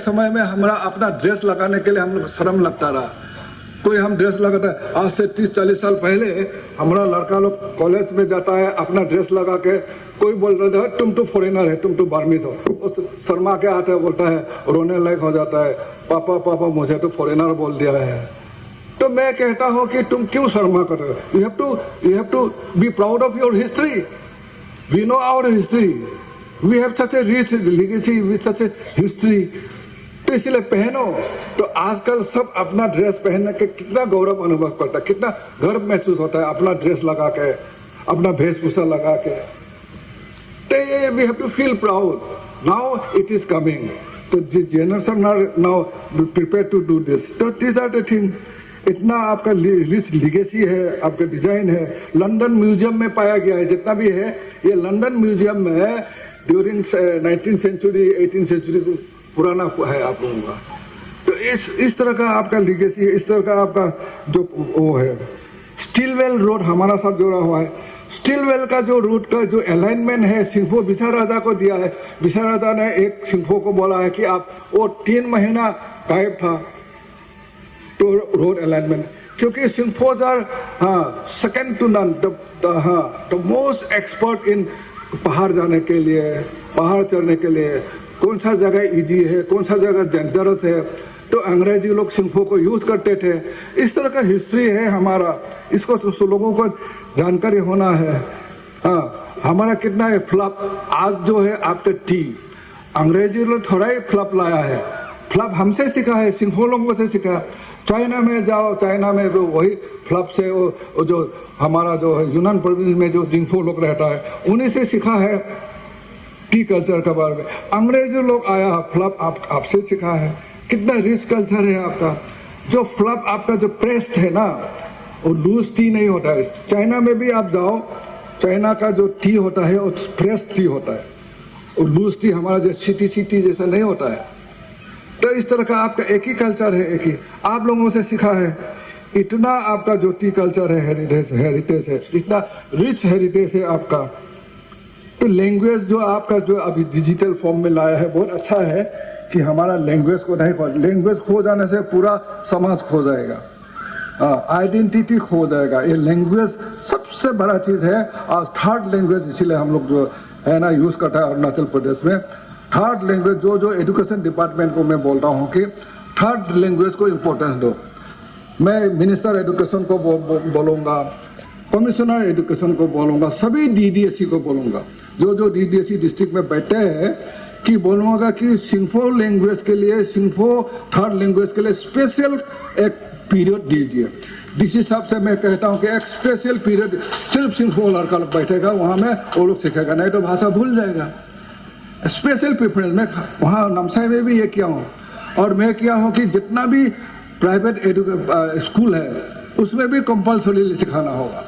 समय में हमारा अपना ड्रेस लगाने के लिए हम लोग शर्म लगता रहा। कोई हम ड्रेस लगाता है, आज से 30-40 साल पहले हमारा लड़का लोग कॉलेज में जाता है अपना ड्रेस लगा के, कोई बोल रहा है तुम तो फॉरेनर है, तुम तो बार्मीज हो, शर्मा के आता है, बोलता है, रोने लायक हो जाता है, पापा पापा मुझे तो फॉरेनर बोल दिया है। तो मैं कहता हूँ कि तुम क्यों शर्मा कर रहे हो? You have to be proud of your history. We know our history, we have such a rich legacy with such a history. तो इसलिए पहनो। तो आजकल सब अपना ड्रेस पहनने के कितना गौरव अनुभव करता है, कितना गर्व महसूस होता है अपना ड्रेस लगा के, अपना वेशभूषा लगा के। तो we have to feel proud. Now it is coming, तो this generation are now prepare to do this. तो दिस आर द थिंग। इतना आपका रिच लिगेसी है, आपका डिजाइन है, लंदन म्यूजियम में पाया गया है। जितना भी है ये लंदन म्यूजियम में during 19th century 18th century पुराना है आप लोगों का। तो इस तरह का आपका लिगेसी है, इस तरह का आपका जो वो है। स्टीलवेल रोड हमारा साथ जुड़ा हुआ है। स्टीलवेल का जो रूट का जो अलाइनमेंट है सिंफो बिसा राजा को दिया है। बिसा राजा ने एक सिंफो को बोला है कि आप, वो 3 महीना गायब था तो रोड अलाइनमेंट, क्योंकि सिंफोज are second to none, the most expert in पहाड़ जाने के लिए, पहाड़ चढ़ने के लिए, कौन सा जगह इजी है, कौन सा जगह डेंजरस है। तो अंग्रेजी लोग सिंफो को यूज करते थे। इस तरह का हिस्ट्री है हमारा, इसको लोगों को जानकारी होना है। हमारा कितना है फ्लप, आज जो है आपका टी, अंग्रेजी लोग थोड़ा ही फ्लप लाया है। फ्लप हमसे सीखा है, सिंफो लोगों से सीखा। चाइना में जाओ, चाइना में वही फ्लप से वो जो हमारा जो है यूनान प्रोविंस में जो जिंफो लोग रहता है उन्हीं से सीखा है टी कल्चर के बारे में। अंग्रेजी लोग आया, फ्लप आपसे सीखा है। कितना रिच कल्चर है आपका। जो फ्लप आपका जो प्रेस्ड है ना, वो लूज टी नहीं होता है। चाइना में भी आप जाओ, चाइना का जो टी होता है वो प्रेस्ड टी होता है, वो लूज टी हमारा जैसे टी जैसा नहीं होता है। तो इस तरह का आपका एक ही कल्चर है, एक ही आप लोगों से सीखा है। इतना आपका जो टी कल्चर है, हेरिटेज है, इतना रिच हेरिटेज है आपका। तो लैंग्वेज जो आपका जो अभी डिजिटल फॉर्म में लाया है बहुत अच्छा है कि हमारा लैंग्वेज को नहीं खो, लैंग्वेज खो जाने से पूरा समाज खो जाएगा, आइडेंटिटी खो जाएगा। ये लैंग्वेज सबसे बड़ा चीज है। आज 3rd लैंग्वेज इसीलिए हम लोग जो है ना यूज करता है अरुणाचल प्रदेश में। 3rd लैंग्वेज जो एजुकेशन डिपार्टमेंट को मैं बोलता हूँ कि 3rd लैंग्वेज को इम्पोर्टेंस दो। मैं मिनिस्टर एजुकेशन को बोलूँगा, कमिश्नर एजुकेशन को बोलूँगा, सभी DDSE को बोलूँगा, जो DDSE डिस्ट्रिक्ट में बैठे हैं, कि बोलूँगा कि सिंफो लैंग्वेज के लिए, सिंफो 3rd लैंग्वेज के लिए स्पेशल एक पीरियड दीजिए। डीसी साहब से मैं कहता हूँ कि एक स्पेशल पीरियड सिर्फ सिंफो लड़का बैठेगा वहाँ में, वो लोग सीखेगा, नहीं तो भाषा भूल जाएगा। स्पेशल प्रेफरेंस मैं वहाँ नामसाई में भी ये किया हूँ, और मैं किया हूँ कि जितना भी प्राइवेट स्कूल है उसमें भी कंपल्सरी सिखाना होगा।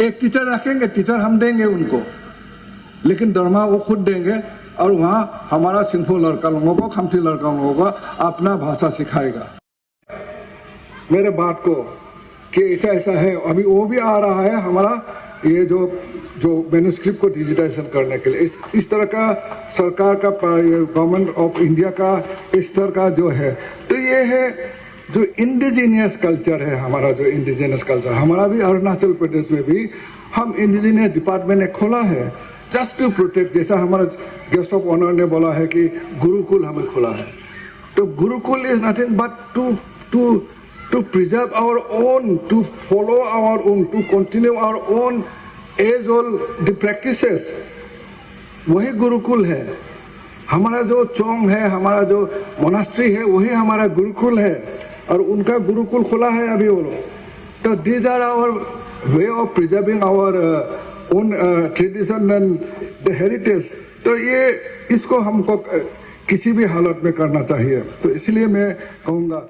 एक टीचर रखेंगे, टीचर हम देंगे उनको, लेकिन दरमा वो खुद देंगे, और वहाँ हमारा सिंफो लड़का लोगों को, खमती लड़का लोगों को अपना भाषा सिखाएगा। मेरे बात को कि ऐसा ऐसा है, अभी वो भी आ रहा है हमारा ये जो मैन्युस्क्रिप्ट को डिजिटाइजेशन करने के लिए। इस तरह का सरकार का, गवर्नमेंट ऑफ इंडिया का इस तरह का जो है। तो ये है जो इंडिजीनियस कल्चर है हमारा, जो इंडिजीनियस कल्चर हमारा भी अरुणाचल प्रदेश में भी हम इंडिजीनियस डिपार्टमेंट ने खोला है जस्ट टू प्रोटेक्ट। जैसा हमारा गेस्ट ऑफ ऑनर ने बोला है कि गुरुकुल हमें खोला है, तो Gurukul is nothing but to preserve our own, to follow our own, to continue our own age old the practices, वही गुरुकुल है। हमारा जो चोंग है, हमारा जो मोनास्ट्री है, वही हमारा गुरुकुल है, और उनका गुरुकुल खुला है अभी वो लोग। तो these are our way of preserving our own tradition and the heritage। तो ये इसको हमको किसी भी हालत में करना चाहिए। तो इसलिए मैं कहूँगा